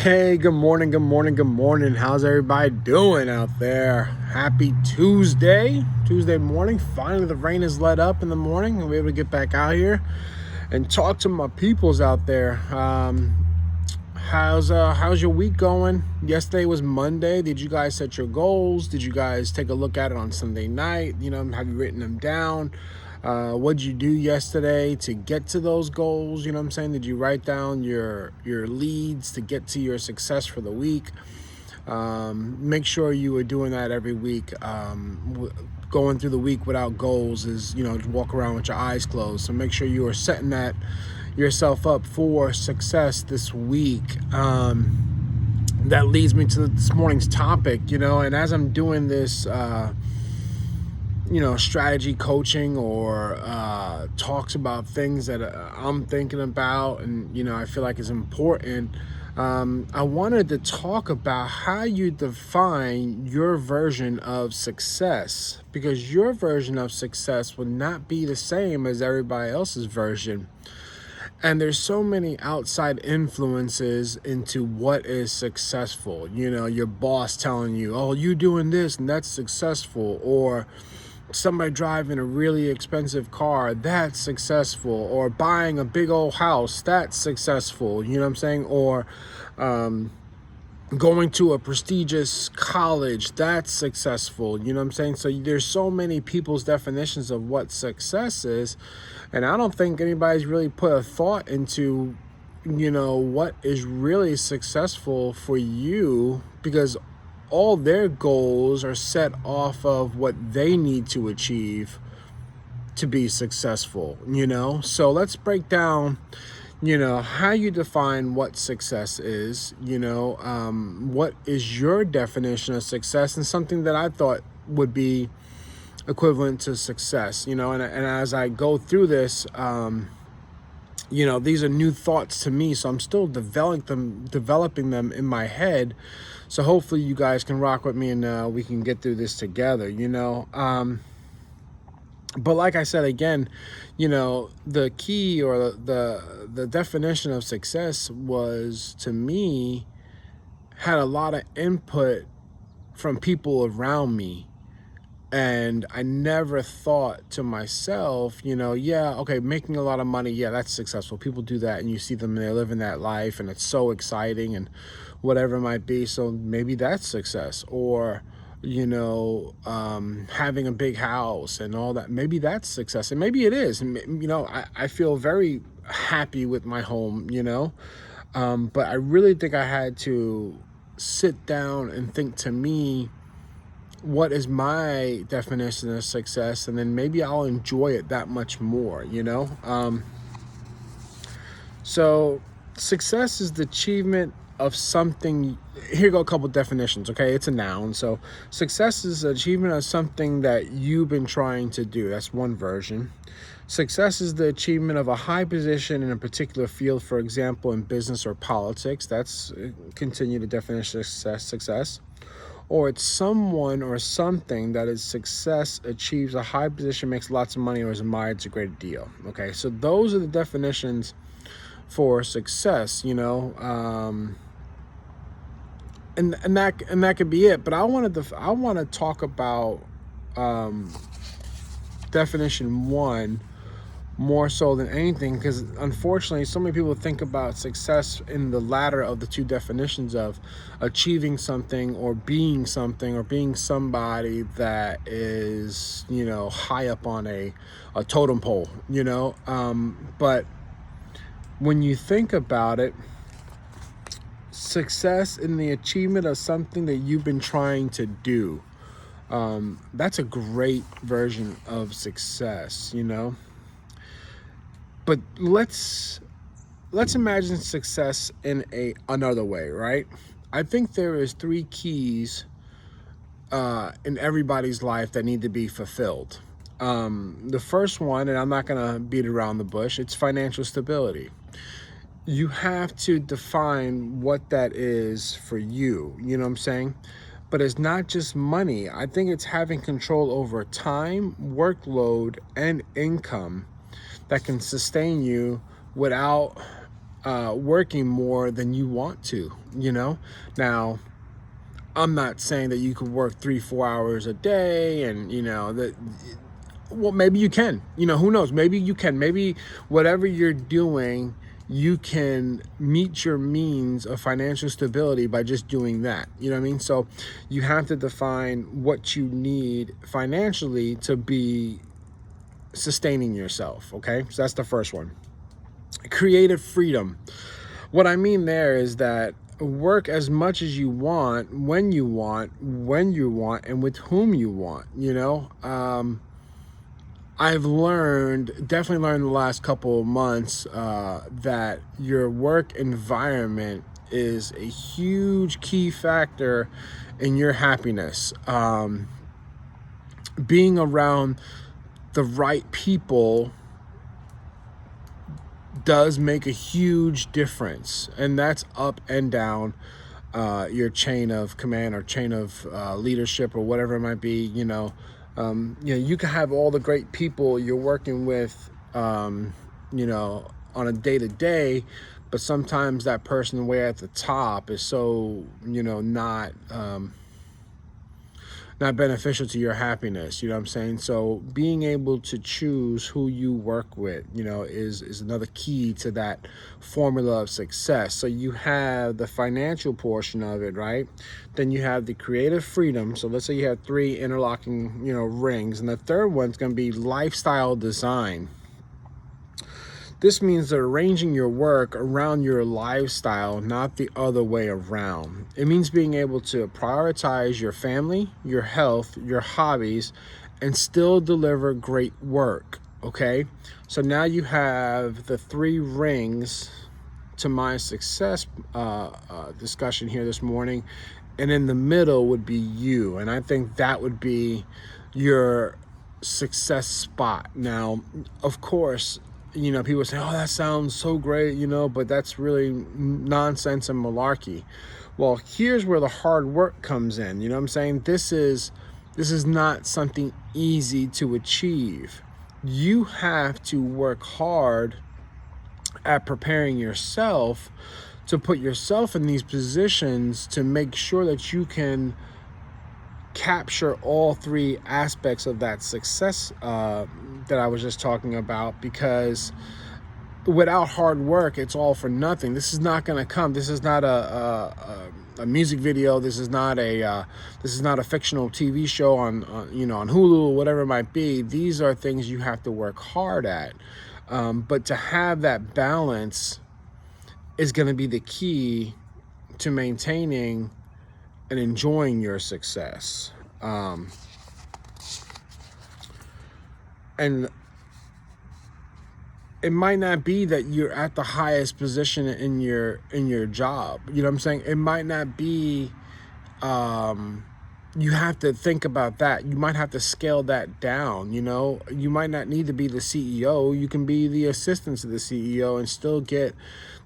Hey, good morning, good morning, good morning. How's everybody doing out there? Happy Tuesday morning. Finally, the rain has let up in the morning and we're able to get back out here and talk to my peoples out there. How's your week going? Yesterday was Monday. Did you guys set your goals? Did you guys take a look at it on Sunday night? Have you written them down? What'd you do yesterday to get to those goals? You know what I'm saying? Did you write down your leads to get to your success for the week? Make sure you are doing that every week. Going through the week without goals is, walk around with your eyes closed. So make sure you are setting that yourself up for success this week. That leads me to this morning's topic, and as I'm doing this, strategy coaching or talks about things that I'm thinking about and, I feel like is important. I wanted to talk about how you define your version of success, because your version of success would not be the same as everybody else's version. And there's so many outside influences into what is successful. Your boss telling you, oh, you doing this and that's successful, or somebody driving a really expensive car, that's successful, or buying a big old house, that's successful, you know what I'm saying? Or going to a prestigious college, that's successful, you know what I'm saying? So there's so many people's definitions of what success is, and I don't think anybody's really put a thought into, what is really successful for you, because all their goals are set off of what they need to achieve to be successful, So let's break down, how you define what success is, what is your definition of success, and something that I thought would be equivalent to success, and as I go through this, these are new thoughts to me, so I'm still developing them in my head. So hopefully you guys can rock with me and we can get through this together, But like I said, again, the key or the definition of success was, to me, had a lot of input from people around me. And I never thought to myself, making a lot of money, yeah, that's successful. People do that and you see them and they're living that life and it's so exciting and whatever it might be. So maybe that's success. Or, having a big house and all that, maybe that's success. And maybe it is. And, I feel very happy with my home, but I really think I had to sit down and think, to me, what is my definition of success, and then maybe I'll enjoy it that much more, So success is the achievement of something. Here go a couple definitions, okay? It's a noun. So success is the achievement of something that you've been trying to do. That's one version. Success is the achievement of a high position in a particular field, for example, in business or politics. That's continue the definition of success. Or it's someone or something that is success, achieves a high position, makes lots of money, or is admired. It's a great deal. Okay, so those are the definitions for success, and that could be it. But I want to talk about definition one more so than anything, because unfortunately so many people think about success in the latter of the two definitions of achieving something or being somebody that is, high up on a totem pole, but when you think about it, success in the achievement of something that you've been trying to do, that's a great version of success, But let's imagine success in another way, right? I think there is three keys in everybody's life that need to be fulfilled. The first one, and I'm not going to beat around the bush, it's financial stability. You have to define what that is for you, you know what I'm saying? But it's not just money. I think it's having control over time, workload, and income that can sustain you without working more than you want to, you know? Now, I'm not saying that you could work 3-4 hours a day and, that, well, maybe you can, who knows? Maybe you can, maybe whatever you're doing, you can meet your means of financial stability by just doing that. You know what I mean? So you have to define what you need financially to be sustaining yourself. Okay. So that's the first one. Creative freedom. What I mean there is that work as much as you want, when you want, and with whom you want, I've definitely learned in the last couple of months that your work environment is a huge key factor in your happiness. Being around the right people does make a huge difference, and that's up and down your chain of command or chain of leadership or whatever it might be. You can have all the great people you're working with, on a day-to-day, but sometimes that person way at the top is so, not beneficial to your happiness. You know what I'm saying? So being able to choose who you work with, is another key to that formula of success. So you have the financial portion of it, right? Then you have the creative freedom. So let's say you have 3 interlocking, rings, and the third one's going to be lifestyle design. This means that arranging your work around your lifestyle, not the other way around. It means being able to prioritize your family, your health, your hobbies, and still deliver great work, okay? So now you have the 3 rings to my success discussion here this morning, and in the middle would be you, and I think that would be your success spot. Now, of course, people say, oh, that sounds so great, but that's really nonsense and malarkey. Well, here's where the hard work comes in. You know what I'm saying? This is not something easy to achieve. You have to work hard at preparing yourself to put yourself in these positions to make sure that you can capture all 3 aspects of that success that I was just talking about, because without hard work, it's all for nothing. This is not going to come. This is not a music video. This is not a fictional TV show on Hulu or whatever it might be. These are things you have to work hard at. But to have that balance is going to be the key to maintaining and enjoying your success. And it might not be that you're at the highest position in your job. You know what I'm saying? It might not be, you have to think about that. You might have to scale that down. You might not need to be the CEO. You can be the assistant to the CEO and still get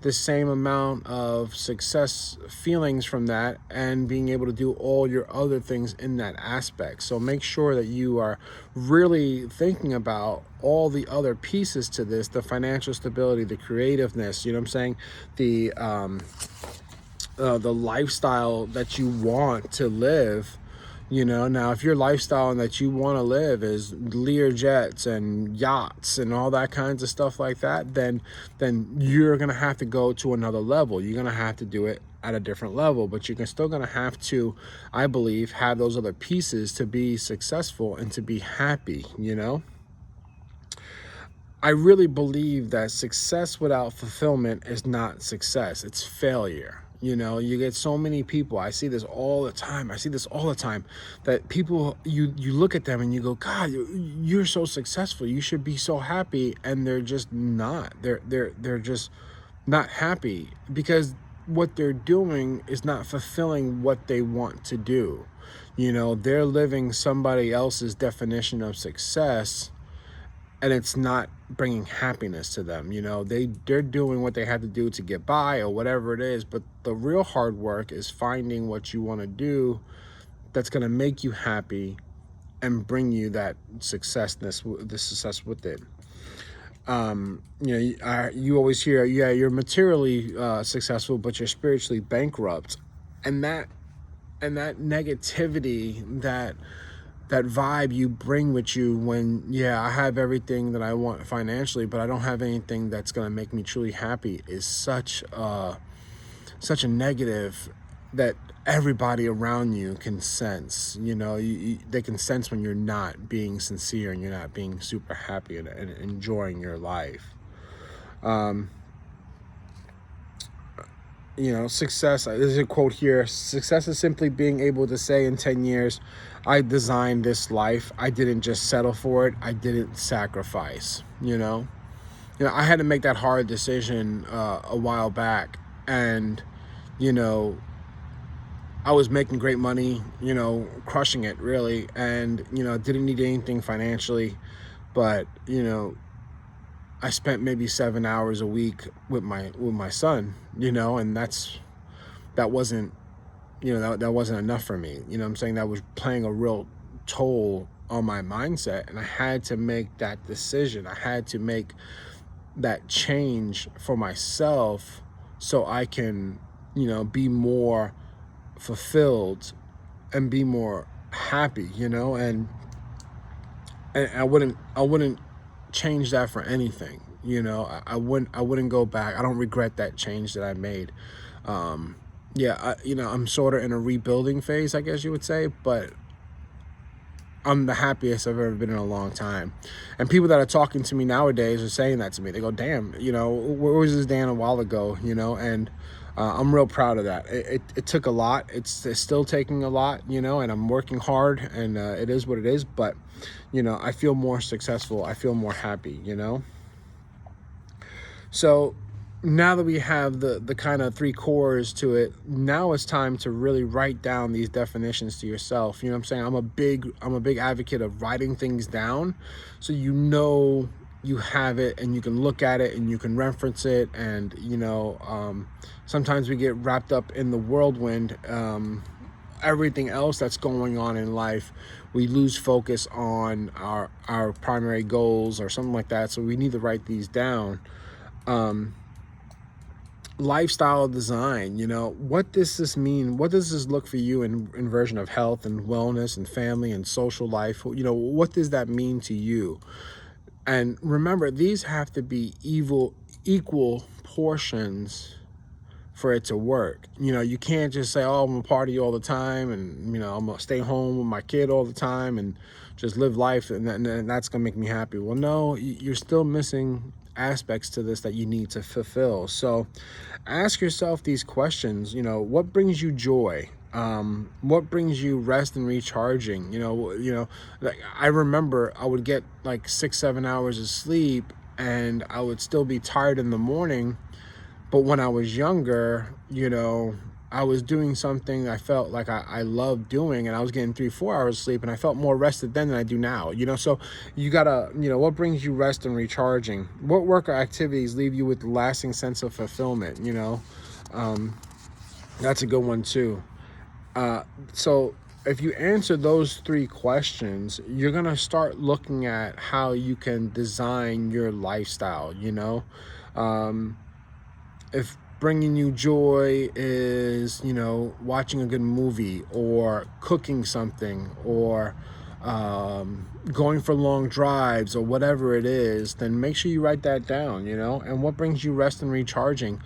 the same amount of success feelings from that, and being able to do all your other things in that aspect. So make sure that you are really thinking about all the other pieces to this: the financial stability, the creativeness, what I'm saying, the lifestyle that you want to live. Now if your lifestyle and that you want to live is Lear jets and yachts and all that kinds of stuff like that, then you're going to have to go to another level. You're going to have to do it at a different level, but you're still going to have to, I believe, have those other pieces to be successful and to be happy. I really believe that success without fulfillment is not success. It's failure. You get so many people. I see this all the time. That people, you look at them and you go, God, you're so successful. You should be so happy. And they're just not. They're just not happy, because what they're doing is not fulfilling what they want to do. They're living somebody else's definition of success, and it's not bringing happiness to them. They're doing what they had to do to get by or whatever it is, but the real hard work is finding what you want to do that's going to make you happy and bring you that the success with it. You always hear, yeah, you're materially successful, but you're spiritually bankrupt. And that negativity, that vibe you bring with you when, yeah, I have everything that I want financially, but I don't have anything that's going to make me truly happy, is such a negative that everybody around you can sense. They can sense when you're not being sincere and you're not being super happy and enjoying your life. Success, there's a quote here: success is simply being able to say in 10 years, I designed this life. I didn't just settle for it. I didn't sacrifice. I had to make that hard decision a while back. And you know I was making great money, crushing it really, and didn't need anything financially. But I spent maybe 7 hours a week with my son, and that wasn't that wasn't enough for me. What I'm saying, that was playing a real toll on my mindset, and I had to make that decision. I had to make that change for myself so I can be more fulfilled and be more happy, and I wouldn't change that for anything. I wouldn't go back. I don't regret that change that I made. I'm sort of in a rebuilding phase, I guess you would say, but I'm the happiest I've ever been in a long time. And people that are talking to me nowadays are saying that to me. They go, damn, where was this Dan a while ago? And I'm real proud of that. It took a lot. It's still taking a lot, and I'm working hard, and it is what it is. But, I feel more successful. I feel more happy, So now that we have the kind of three cores to it, now it's time to really write down these definitions to yourself. You know what I'm saying? I'm a big advocate of writing things down, so you have it and you can look at it and you can reference it. And sometimes we get wrapped up in the whirlwind, everything else that's going on in life. We lose focus on our primary goals or something like that. So we need to write these down. Lifestyle design, what does this mean? What does this look for you in version of health and wellness and family and social life? What does that mean to you? And remember, these have to be equal portions for it to work. You can't just say, oh, I'm gonna party all the time, and I'm gonna stay home with my kid all the time and just live life, and that's gonna make me happy. Well, no, you're still missing aspects to this that you need to fulfill. So ask yourself these questions. What brings you joy? What brings you rest and recharging? Like, I remember I would get like 6-7 hours of sleep and I would still be tired in the morning. But when I was younger, I was doing something I felt like I loved doing, and I was getting 3-4 hours of sleep, and I felt more rested then than I do now. So you gotta, what brings you rest and recharging? What work or activities leave you with a lasting sense of fulfillment? That's a good one too. So if you answer those three questions, you're gonna start looking at how you can design your lifestyle. If bringing you joy is, watching a good movie or cooking something or going for long drives or whatever it is, then make sure you write that down, and what brings you rest and recharging.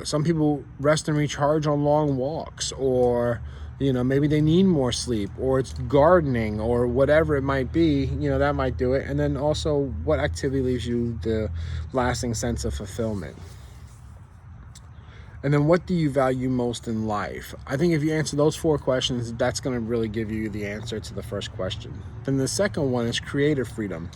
Some people rest and recharge on long walks, or maybe they need more sleep, or it's gardening, or whatever it might be, that might do it. And then also, what activity leaves you the lasting sense of fulfillment? And then, what do you value most in life? I think if you answer those 4 questions, that's going to really give you the answer to the first question. Then the second one is creative freedom.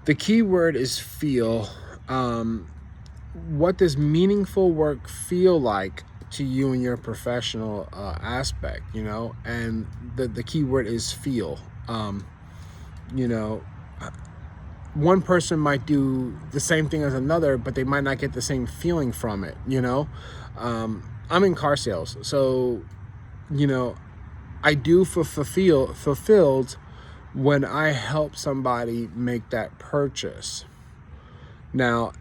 The key word is feel. What does meaningful work feel like to you in your professional aspect? And the key word is feel. One person might do the same thing as another, but they might not get the same feeling from it. I'm in car sales, so I do feel fulfilled when I help somebody make that purchase. Now,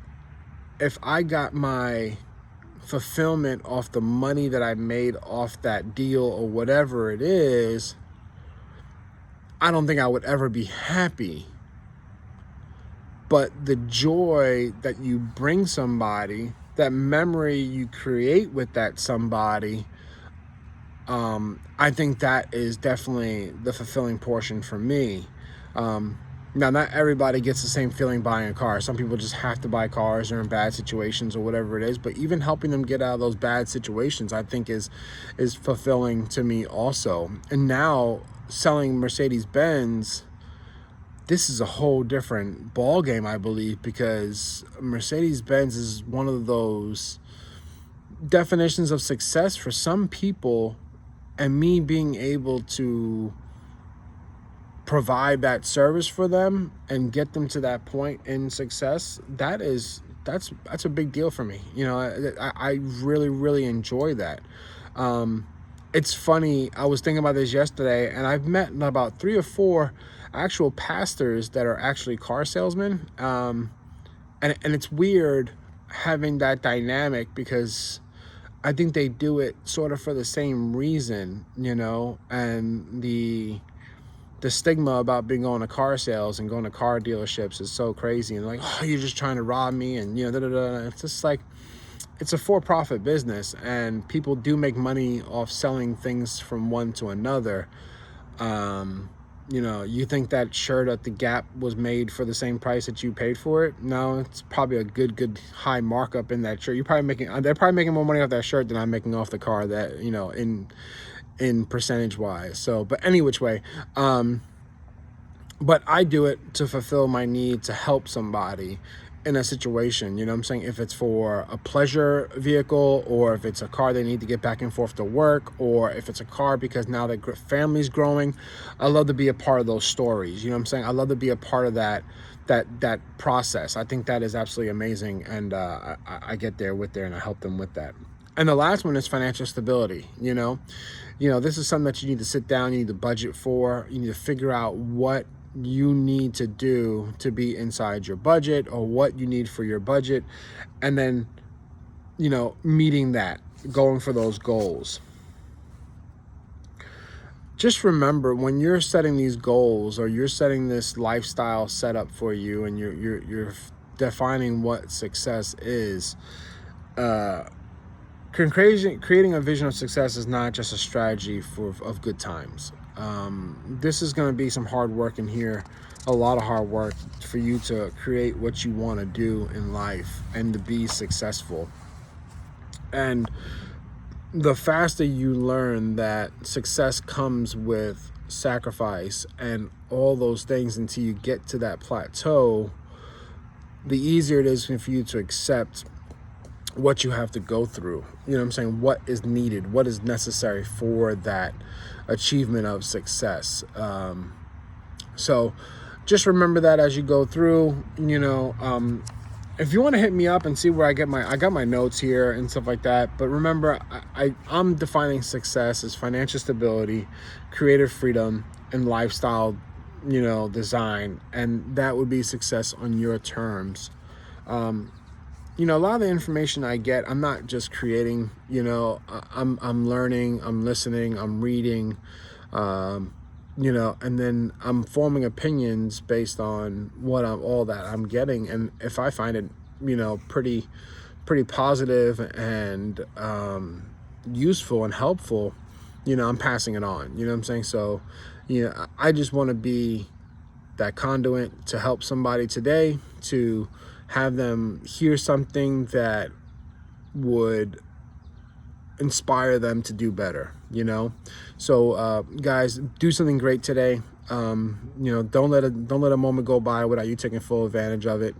if I got my fulfillment off the money that I made off that deal or whatever it is, I don't think I would ever be happy. But the joy that you bring somebody, that memory you create with that somebody, I think that is definitely the fulfilling portion for me. Now, not everybody gets the same feeling buying a car. Some people just have to buy cars or in bad situations or whatever it is. But even helping them get out of those bad situations, I think is fulfilling to me also. And now selling Mercedes-Benz, this is a whole different ball game, I believe, because Mercedes-Benz is one of those definitions of success for some people, and me being able to provide that service for them and get them to that point in success, that's a big deal for me. I really enjoy that. It's funny, I was thinking about this yesterday, and I've met about 3 or 4 actual pastors that are actually car salesmen, and it's weird having that dynamic, because I think they do it sort of for the same reason, and the stigma about being going to car sales and going to car dealerships is so crazy, and like, oh, you're just trying to rob me, and da, da, da. It's just like, it's a for-profit business, and people do make money off selling things from one to another. You think that shirt at the Gap was made for the same price that you paid for it? No, it's probably a good high markup in that shirt. They're probably making more money off that shirt than I'm making off the car, that, in percentage wise. So, but any which way, but I do it to fulfill my need to help somebody in a situation, you know what I'm saying? If it's for a pleasure vehicle, or if it's a car they need to get back and forth to work, or if it's a car because now their family's growing, I love to be a part of those stories, you know what I'm saying? I love to be a part of that process. I think that is absolutely amazing, and I get there and I help them with that. And the last one is financial stability. This is something that you need to sit down, you need to budget for, you need to figure out what you need to do to be inside your budget, or what you need for your budget, and then meeting that, going for those goals. Just remember, when you're setting these goals, or you're setting this lifestyle setup for you, and you're defining what success is, creating a vision of success is not just a strategy of good times. This is going to be some hard work in here, a lot of hard work for you to create what you want to do in life and to be successful. And the faster you learn that success comes with sacrifice and all those things until you get to that plateau, the easier it is for you to accept what you have to go through. You know what I'm saying? What is needed, what is necessary for that achievement of success. So just remember that as you go through. If you want to hit me up and see where I got my notes here and stuff like that. But remember, I'm defining success as financial stability, creative freedom, and lifestyle, design. And that would be success on your terms. A lot of the information I get, I'm not just creating, I'm learning, I'm listening, I'm reading, and then I'm forming opinions based on all that I'm getting. And if I find it, pretty positive and useful and helpful, I'm passing it on. You know what I'm saying? So, I just want to be that conduit to help somebody today, to have them hear something that would inspire them to do better, So guys, do something great today. Don't let a moment go by without you taking full advantage of it.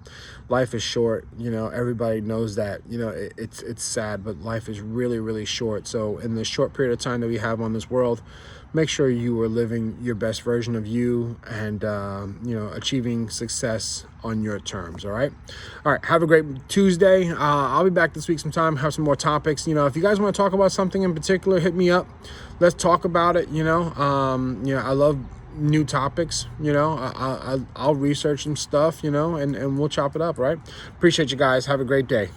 Life is short, everybody knows that. It's sad, but life is really short. So in the short period of time that we have on this world, make sure you are living your best version of you, and achieving success on your terms. All right, have a great Tuesday. I'll be back this week sometime, have some more topics. If you guys want to talk about something in particular, hit me up, let's talk about it. I love new topics, I'll research some stuff, and we'll chop it up, right? Appreciate you guys. Have a great day.